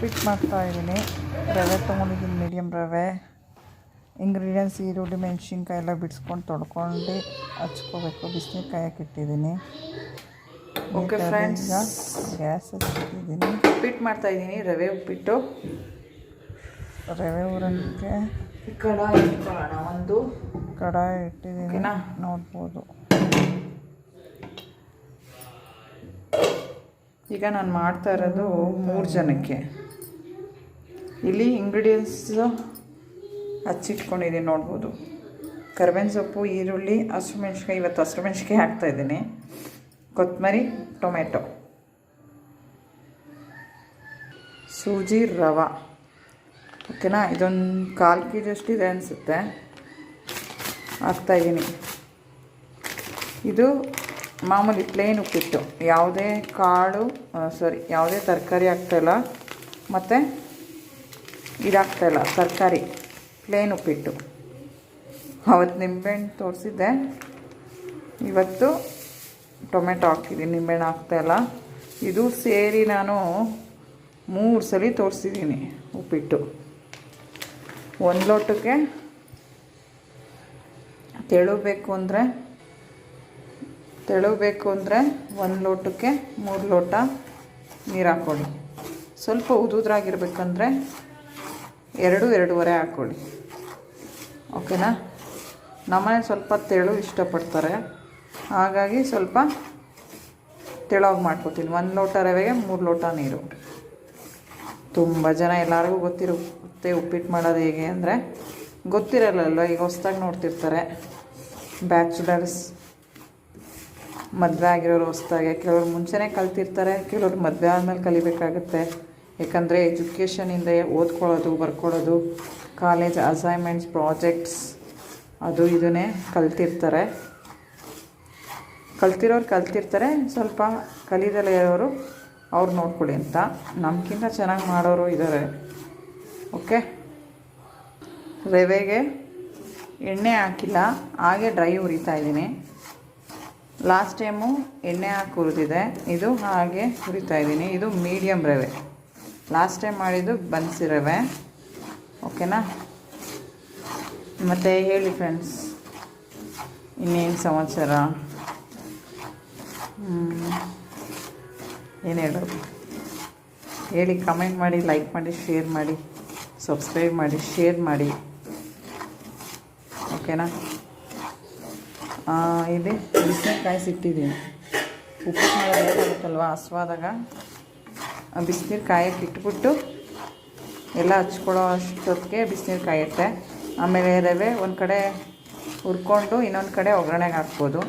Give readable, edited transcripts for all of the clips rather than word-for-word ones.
ಉಪ್ಪಿಟ್ಟು ಮಾಡ್ತಾಯಿದ್ದೀನಿ. ರವೆ ತೊಗೊಂಡಿದ್ದೀನಿ, ಮೀಡಿಯಮ್ ರವೆ. ಇಂಗ್ರೀಡಿಯೆಂಟ್ಸ್ ಈರುಳ್ಳಿ, ಮೆಣಸಿನ್ಕಾಯಿ ಎಲ್ಲ ಬಿಡಿಸ್ಕೊಂಡು ತೊಳ್ಕೊಂಡು ಹಚ್ಕೋಬೇಕು. ಬಿಸಿನೀರು ಕಾಯಕ್ಕೆ ಇಟ್ಟಿದ್ದೀನಿ. ಓಕೆ ಫ್ರೆಂಡ್ಸ್, ಗ್ಯಾಸ್ ಹಚ್ಚಿಟ್ಟಿದ್ದೀನಿ. ಉಪ್ಪಿಟ್ಟು ಮಾಡ್ತಾಯಿದ್ದೀನಿ, ರವೆ ಉಪ್ಪಿಟ್ಟು. ರವೆ ಊರಕ್ಕೆ ಕಡಾಯಿ ಇಟ್ಕೊಳ್ಳೋಣ. ಒಂದು ಕಡಾಯಿ ಇಟ್ಟಿದ್ದೀನಿ, ನೋಡ್ಬೋದು. ಈಗ ನಾನು ಮಾಡ್ತಾ ಇರೋದು 3 ಜನಕ್ಕೆ. ಇಲ್ಲಿ ಇಂಗ್ರೀಡಿಯೆಂಟ್ಸು ಹಚ್ಚಿಟ್ಕೊಂಡಿದ್ದೀನಿ, ನೋಡ್ಬೋದು. ಕರಿಬೇವಿನ ಸೊಪ್ಪು, ಈರುಳ್ಳಿ, ಹಸಿಮೆಣ್ಸಿಕಾಯಿ. ಇವತ್ತು ಹಸಿಮೆಣ್ಸಿಕಾಯಿ ಹಾಕ್ತಾಯಿದ್ದೀನಿ. ಕೊತ್ತಂಬರಿ, ಟೊಮೆಟೊ, ಸೂಜಿ, ರವೆ. ಓಕೆನಾ? ಇದೊಂದು 1/4 kg ಅಷ್ಟಿದೆ ಅನಿಸುತ್ತೆ. ಹಾಕ್ತಾಯಿದ್ದೀನಿ. ಇದು ಮಾಮೂಲಿ ಪ್ಲೇನ್ ಉಪ್ಪಿಟ್ಟು, ಯಾವುದೇ ಯಾವುದೇ ತರಕಾರಿ ಹಾಕ್ತಾಯಿಲ್ಲ, ಮತ್ತು ಇದಾಗ್ತಾಯಿಲ್ಲ ತರಕಾರಿ. ಪ್ಲೇನ್ ಉಪ್ಪಿಟ್ಟು. ಅವತ್ತು ನಿಂಬೆಹಣ್ಣು ತೋರಿಸಿದ್ದೆ, ಇವತ್ತು ಟೊಮೆಟೊ ಹಾಕಿದ್ದೀನಿ, ನಿಂಬೆಹಣ್ಣು ಹಾಕ್ತಾಯಿಲ್ಲ. ಇದು ಸೇರಿ ನಾನು 3 ಸಲ ತೋರಿಸಿದ್ದೀನಿ ಉಪ್ಪಿಟ್ಟು. 1 ಲೋಟಕ್ಕೆ ತೆಳುಬೇಕು ಅಂದರೆ 1 ಲೋಟಕ್ಕೆ 3 ಲೋಟ ನೀರು ಹಾಕ್ಕೊಳ್ಳಿ. ಸ್ವಲ್ಪ ಉದುದ್ರಾಗಿರ್ಬೇಕಂದ್ರೆ 2-2.5 ಹಾಕ್ಕೊಳ್ಳಿ. ಓಕೆನಾ? ನಮ್ಮನೆ ಸ್ವಲ್ಪ ತೆಳು ಇಷ್ಟಪಡ್ತಾರೆ, ಹಾಗಾಗಿ ಸ್ವಲ್ಪ ತೆಳುವಾಗಿ ಮಾಡ್ಕೊತೀನಿ. 1 ಲೋಟ ರವೆಗೆ 3 ಲೋಟ ನೀರು. ತುಂಬ ಜನ ಎಲ್ಲರಿಗೂ ಗೊತ್ತಿರುತ್ತೆ ಉಪ್ಪಿಟ್ಟು ಮಾಡೋದು ಹೇಗೆ ಅಂದರೆ. ಗೊತ್ತಿರಲ್ಲ, ಈಗ ಹೊಸ್ದಾಗಿ ನೋಡ್ತಿರ್ತಾರೆ. ಬ್ಯಾಚುಲರ್ಸ್, ಮದುವೆ ಆಗಿರೋರು ಹೊಸ್ದಾಗೆ. ಕೆಲವರು ಮುಂಚೆನೇ ಕಲ್ತಿರ್ತಾರೆ, ಕೆಲವರು ಮದುವೆ ಆದಮೇಲೆ ಕಲಿಬೇಕಾಗುತ್ತೆ. ಯಾಕಂದರೆ ಎಜುಕೇಷನಿಂದ ಓದ್ಕೊಳ್ಳೋದು, ಬರ್ಕೊಳ್ಳೋದು, ಕಾಲೇಜ್ ಅಸೈನ್ಮೆಂಟ್ಸ್, ಪ್ರಾಜೆಕ್ಟ್ಸ್, ಅದು ಇದನ್ನೇ ಕಲ್ತಿರ್ತಾರೆ. ಕಲ್ತಿರ್ತಾರೆ. ಸ್ವಲ್ಪ ಕಲಿದಲ್ಲೇ ಇರೋರು ಅವ್ರು ನೋಡ್ಕೊಳ್ಳಿ ಅಂತ. ನಮಗಿಂತ ಚೆನ್ನಾಗಿ ಮಾಡೋರು ಇದ್ದಾರೆ. ಓಕೆ? ರವೆಗೆ ಎಣ್ಣೆ ಹಾಕಿಲ್ಲ, ಹಾಗೆ ಡ್ರೈ ಹುರಿತಾಯಿದ್ದೀನಿ. ಲಾಸ್ಟ್ ಟೈಮು ಎಣ್ಣೆ ಹಾಕಿ ಹುರಿದಿದೆ, ಇದು ಹಾಗೆ ಹುರಿತಾಯಿದ್ದೀನಿ. ಇದು ಮೀಡಿಯಮ್ ರವೆ. ಲಾಸ್ಟ್ ಟೈಮ್ ಮಾಡಿದ್ದು ಬನ್ಸಿ ರವೆ. ಓಕೆನಾ? ಮತ್ತು ಹೇಳಿ ಫ್ರೆಂಡ್ಸ್, ಇನ್ನೇನು ಸಮಾಚಾರ? ಏನು ಹೇಳೋದು ಹೇಳಿ, ಕಮೆಂಟ್ ಮಾಡಿ, ಲೈಕ್ ಮಾಡಿ, ಶೇರ್ ಮಾಡಿ, ಸಬ್ಸ್ಕ್ರೈಬ್ ಮಾಡಿ, ಶೇರ್ ಮಾಡಿ. ಓಕೆನಾ? ಇಲ್ಲಿ ಬಿಸಿನೀರು ಕಾಯಿಸಿಟ್ಟಿದ್ದೀನಿ. ಉಪ್ಪಿಟ್ಟು ಮಾಡೋದು ಬೇಕಾಗುತ್ತಲ್ವ, ಹಸ್ವಾದಾಗ ಬಿಸಿನೀರು ಕಾಯಕ್ಕೆ ಇಟ್ಬಿಟ್ಟು ಎಲ್ಲ ಹಚ್ಕೊಳ್ಳೋ ಅಷ್ಟೊತ್ತಿಗೆ ಬಿಸಿನೀರು ಕಾಯುತ್ತೆ. ಆಮೇಲೆ ರವೆ ಒಂದು ಕಡೆ ಹುರ್ಕೊಂಡು ಇನ್ನೊಂದು ಕಡೆ ಒಗ್ಗರಣೆಗೆ ಹಾಕ್ಬೋದು.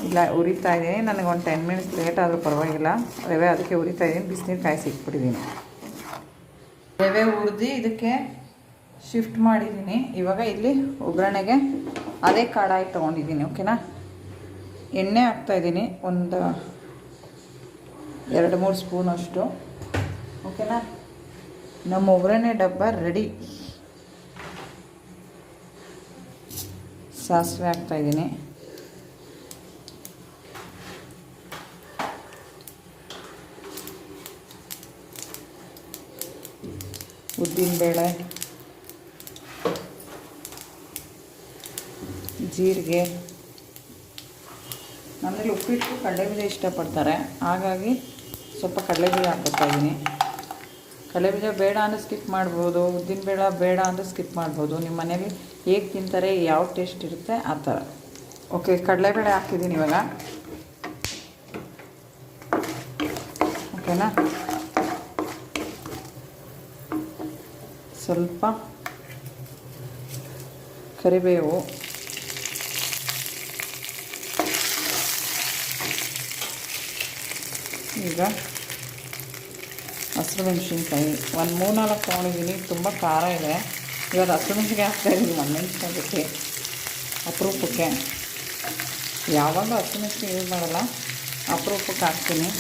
ಇಲ್ಲ, ಹುರಿತಾಯಿದ್ದೀನಿ. ನನಗೆ ಒಂದು 10 ಮಿನಿಟ್ಸ್ ಲೇಟ್ ಆದರೂ ಪರವಾಗಿಲ್ಲ. ರವೆ ಅದಕ್ಕೆ ಹುರಿತಾಯಿದ್ದೀನಿ, ಬಿಸಿನೀರು ಕಾಯಿಸಿ ಇಟ್ಬಿಟ್ಟಿದ್ದೀನಿ. ರವೆ ಹುರಿದು ಇದಕ್ಕೆ ಶಿಫ್ಟ್ ಮಾಡಿದ್ದೀನಿ. ಇವಾಗ ಇಲ್ಲಿ ಒಗ್ಗರಣೆಗೆ ಅದೇ ಕಡಾಯಿ ತೊಗೊಂಡಿದ್ದೀನಿ. ಓಕೆನಾ? ಎಣ್ಣೆ ಹಾಕ್ತಾಯಿದ್ದೀನಿ, ಒಂದು 2-3 ಸ್ಪೂನಷ್ಟು. ಓಕೆನಾ? ನಮ್ಮ ಒಗ್ಗರಣೆ ಡಬ್ಬ ರೆಡಿ. ಸಾಸಿವೆ ಹಾಕ್ತಾಯಿದ್ದೀನಿ. ಉದ್ದಿನಬೇಳೆ, ಜೀರಿಗೆ. ನಮ್ಮಲ್ಲಿ ಉಪ್ಪಿಟ್ಟು ಕಡಲೆಬೀಜ ಇಷ್ಟಪಡ್ತಾರೆ, ಹಾಗಾಗಿ ಸ್ವಲ್ಪ ಕಡಲೆಬೀಜ ಹಾಕ್ತಾಯಿದ್ದೀನಿ. ಕಡಲೆಬೀಜ ಬೇಡ ಅಂದರೆ ಸ್ಕಿಪ್ ಮಾಡ್ಬೋದು, ಉದ್ದಿನಬೇಳೆ ಬೇಡ ಅಂದರೆ ಸ್ಕಿಪ್ ಮಾಡ್ಬೋದು. ನಿಮ್ಮ ಮನೇಲಿ ಹೇಗೆ ತಿಂತಾರೆ, ಯಾವ ಟೇಸ್ಟ್ ಇರುತ್ತೆ ಆ ಥರ. ಓಕೆ, ಕಡಲೆಬೇಳೆ ಹಾಕಿದ್ದೀನಿ ಇವಾಗ. ಓಕೆನಾ? ಸ್ವಲ್ಪ ಕರಿಬೇವು, ಈಗ ಹಸಿರು ಮೆಣಸಿನ್ಕಾಯಿ ಒಂದು 3-4 ತೊಗೊಂಡಿದ್ದೀನಿ. ತುಂಬ ಖಾರ ಇದೆ. ಇವಾಗ ಹಸಿರು ಮೆಣಸಿನ್ಕಾಯಿ ಹಾಕ್ತಾಯಿದ್ದೀನಿ, ಒಣಮೆಣಸಿನ್ಕಾಯಿ ಜೊತೆ ಅಪರೂಪಕ್ಕೆ. ಯಾವಾಗಲೂ ಹಸಿರು ಮೆಣಸಿನ್ಕಾಯಿ ಯೂಸ್ ಮಾಡೋಲ್ಲ, ಅಪರೂಪಕ್ಕೆ ಹಾಕ್ತೀನಿ.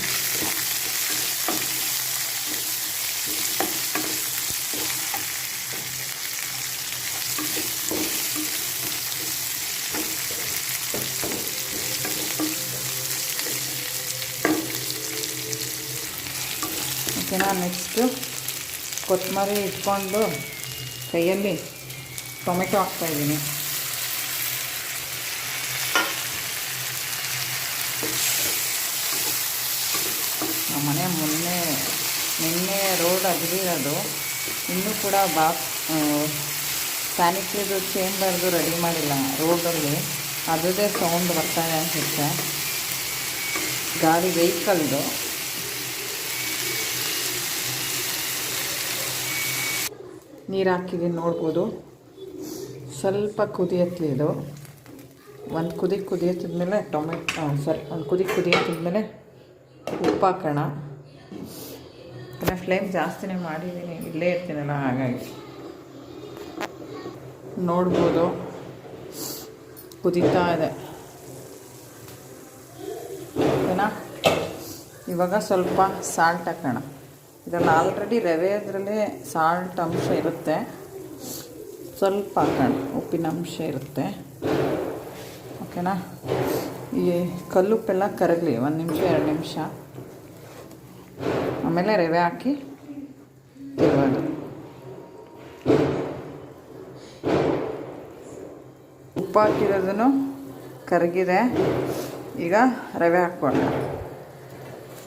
ಓಕೆನಾ? ನೆಕ್ಸ್ಟು ಕೊತ್ತಂಬರಿ ಇಟ್ಕೊಂಡು ಕೈಯಲ್ಲಿ ಟೊಮೆಟೊ ಹಾಕ್ತಾಯಿದ್ದೀನಿ. ನಮ್ಮ ಮನೆ ನಿನ್ನೆ ರೋಡ್ ಅಗದಿರೋದು, ಇನ್ನೂ ಕೂಡ ಸ್ಯಾನಿಟ್ರಿದು ಚೇಂಬರ್ದು ರೆಡಿ ಮಾಡಿಲ್ಲ. ರೋಡಲ್ಲಿ ಅದರದ್ದೇ ಸೌಂಡ್ ಬರ್ತಾಯಿದೆ ಅನಿಸುತ್ತೆ, ಗಾಡಿ ವೆಹಿಕಲ್ದು. ನೀರು ಹಾಕಿದ್ದೀನಿ ನೋಡ್ಬೋದು. ಸ್ವಲ್ಪ ಕುದಿಯತ್ಲಿ ಇದು. ಒಂದು ಕುದಿಯತ್ತಿದ್ಮೇಲೆ ಒಂದು ಕುದಿಯತ್ತಿದ್ಮೇಲೆ ಉಪ್ಪು ಹಾಕೋಣ. ಫ್ಲೇಮ್ ಜಾಸ್ತಿನೇ ಮಾಡಿದ್ದೀನಿ, ಇಲ್ಲೇ ಇರ್ತೀನಲ್ಲ ಹಾಗಾಗಿ. ನೋಡ್ಬೋದು ಕುದೀತಾ ಇದೆ. ಓಕೆನಾ, ಇವಾಗ ಸ್ವಲ್ಪ ಸಾಲ್ಟ್ ಹಾಕೋಣ. ಇದರಲ್ಲಿ ಆಲ್ರೆಡಿ ರವೆ ಅದರಲ್ಲೇ ಸಾಲ್ಟ್ ಅಂಶ ಇರುತ್ತೆ, ಸ್ವಲ್ಪ ಹಾಕೋಣ, ಉಪ್ಪಿನ ಅಂಶ ಇರುತ್ತೆ. ಓಕೆನಾ, ಈ ಕಲ್ಲುಪ್ಪೆಲ್ಲ ಕರಗಲಿ 1 ನಿಮಿಷ 2 ನಿಮಿಷ, ಆಮೇಲೆ ರವೆ ಹಾಕಿ ತಿರುಗೋದು. ಉಪ್ಪು ಹಾಕಿರೋದನ್ನು ಕರಗಿದೆ. ಈಗ ರವೆ ಹಾಕ್ಕೊಳ್ಳೋಣ.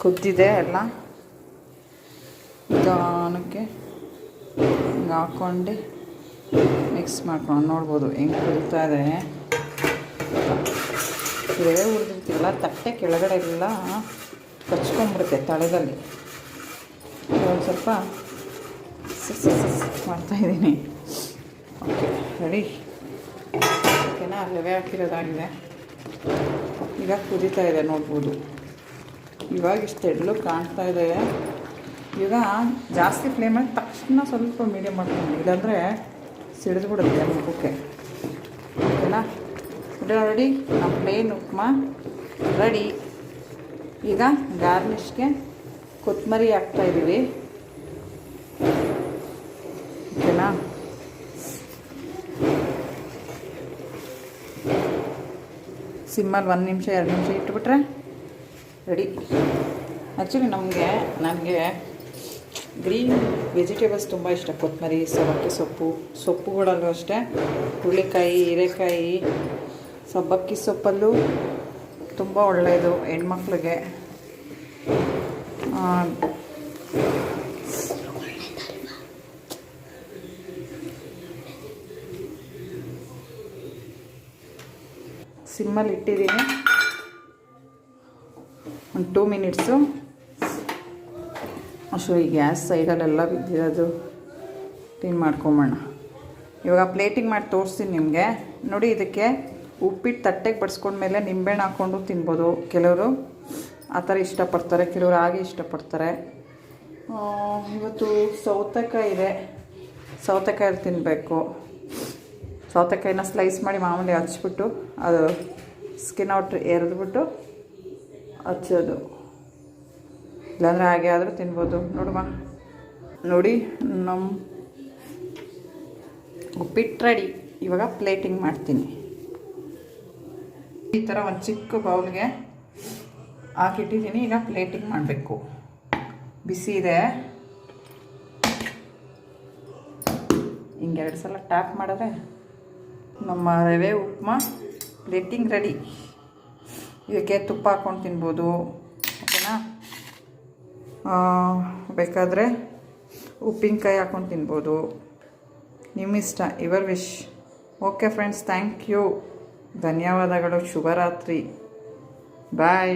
ಕುದ್ದಿದೆ ಎಲ್ಲ, ನಿಧಾನಕ್ಕೆ ಹಿಂಗೆ ಹಾಕ್ಕೊಂಡು ಮಿಕ್ಸ್ ಮಾಡ್ಕೊಂಡು ನೋಡ್ಬೋದು ಹೆಂಗೆ ಕುದೀತಾ ಇದೆ. ರವೆ ಹುರಿದಿರ್ತಿಲ್ಲ, ತಟ್ಟೆ ಕೆಳಗಡೆ ಎಲ್ಲ ಕಚ್ಕೊಂಡ್ಬಿಡುತ್ತೆ ತಳದಲ್ಲಿ. ಒಂದು ಸ್ವಲ್ಪ ಮಾಡ್ತಾಯಿದ್ದೀನಿ. Okay, ready. ಓಕೆನಾ, ರವೆ ಹಾಕಿರೋದಾಗಿದೆ. ಈಗ ಕುದೀತಾ ಇದೆ ನೋಡ್ಬೋದು. ಇವಾಗ ಇಷ್ಟು ಎಡ್ಲು ಕಾಣ್ತಾ ಇದೆ. ಈಗ ಜಾಸ್ತಿ ಫ್ಲೇಮಲ್ಲಿ ತಕ್ಷಣ ಸ್ವಲ್ಪ ಮೀಡಿಯಮ್ ಮಾಡ್ಕೊಂಡು, ಇಲ್ಲಾಂದರೆ ಸಿಡಿದ್ಬಿಡುತ್ತೆ ಮುಖಕ್ಕೆ. ಓಕೆನಾ, ರೆಡಿ. ನಮ್ಮ ಪ್ಲೇನ್ ಉಪ್ಮಾ ರೆಡಿ. ಈಗ ಗಾರ್ನಿಷ್ಗೆ ಕೊತ್ತಂಬರಿ ಹಾಕ್ತಾಯಿದ್ದೀವಿ. ಓಕೆನಾ, ಸಿಮ್ಮಲ್ಲಿ 1 ನಿಮಿಷ 2 ನಿಮಿಷ ಇಟ್ಬಿಟ್ರೆ ರೆಡಿ. ಆ್ಯಕ್ಚುಲಿ ನನಗೆ ಗ್ರೀನ್ ವೆಜಿಟೇಬಲ್ಸ್ ತುಂಬ ಇಷ್ಟ. ಕೊತ್ತಂಬರಿ, ಸಬ್ಬಕ್ಕಿ ಸೊಪ್ಪುಗಳಲ್ಲೂ ಅಷ್ಟೇ. ಹುರುಳಿಕಾಯಿ, ಹೀರೆಕಾಯಿ, ಸಬ್ಬಕ್ಕಿ ಸೊಪ್ಪಲ್ಲೂ ತುಂಬ ಒಳ್ಳೆಯದು ಹೆಣ್ಮಕ್ಳಿಗೆ. ಸಿಮ್ಮಲ್ಲಿ ಇಟ್ಟಿದ್ದೀನಿ ಒಂದು 2 ಮಿನಿಟ್ಸು. ಅಷ್ಟು ಈ ಗ್ಯಾಸ್ ಸೈಡಲ್ಲೆಲ್ಲ ಬಿದ್ದಿರೋದು ಕ್ಲೀನ್ ಮಾಡ್ಕೊಂಬೋಣ. ಇವಾಗ ಪ್ಲೇಟಿಂಗ್ ಮಾಡಿ ತೋರಿಸ್ತೀನಿ ನಿಮಗೆ. ನೋಡಿ, ಇದಕ್ಕೆ ಉಪ್ಪಿಟ್ಟು ತಟ್ಟೆಗೆ ಬಡಿಸ್ಕೊಂಡ್ಮೇಲೆ ನಿಂಬೆಹಣ್ಣು ಹಾಕ್ಕೊಂಡು ತಿನ್ಬೋದು. ಕೆಲವರು ಆ ಥರ ಇಷ್ಟಪಡ್ತಾರೆ, ಕೆಲವರು ಹಾಗೆ ಇಷ್ಟಪಡ್ತಾರೆ. ಇವತ್ತು ಸೌತೆಕಾಯಿ ಇದೆ, ಸೌತೆಕಾಯಲ್ಲಿ ತಿನ್ನಬೇಕು. ಸೌತೆಕಾಯಿನ ಸ್ಲೈಸ್ ಮಾಡಿ ಮಾಮೂಲಿ ಹಚ್ಬಿಟ್ಟು ಅದು ಸ್ಕಿನ್ ಔಟ್ ಎರೆದ್ಬಿಟ್ಟು ಹಚ್ಚೋದು, ಇಲ್ಲಾಂದರೆ ಹಾಗೆ ಆದರೂ ತಿನ್ಬೋದು. ನೋಡುವ, ನೋಡಿ ನಮ್ಮ ಉಪ್ಪಿಟ್ಟು ರೆಡಿ. ಇವಾಗ ಪ್ಲೇಟಿಂಗ್ ಮಾಡ್ತೀನಿ. ಈ ಥರ ಒಂದು ಚಿಕ್ಕ ಬೌಲ್ಗೆ ಹಾಕಿಟ್ಟಿದ್ದೀನಿ. ಈಗ ಪ್ಲೇಟಿಂಗ್ ಮಾಡಬೇಕು. ಬಿಸಿ ಇದೆ, ಹಿಂಗೆ 2 ಸಲ ಟ್ಯಾಪ್ ಮಾಡಿದ್ರೆ ನಮ್ಮ ರವೆ ಉಪ್ಮಾ ಪ್ಲೇಟಿಂಗ್ ರೆಡಿ. ಇದಕ್ಕೆ ತುಪ್ಪ ಹಾಕ್ಕೊಂಡು ತಿನ್ಬೋದು. ಓಕೆನಾ, ಬೇಕಾದರೆ ಉಪ್ಪಿನಕಾಯಿ ಹಾಕ್ಕೊಂಡು ತಿನ್ಬೋದು, ನಿಮ್ಮಿಷ್ಟ, your wish. Okay friends, thank you, ಧನ್ಯವಾದಗಳು, ಶುಭರಾತ್ರಿ, ಬಾಯ್.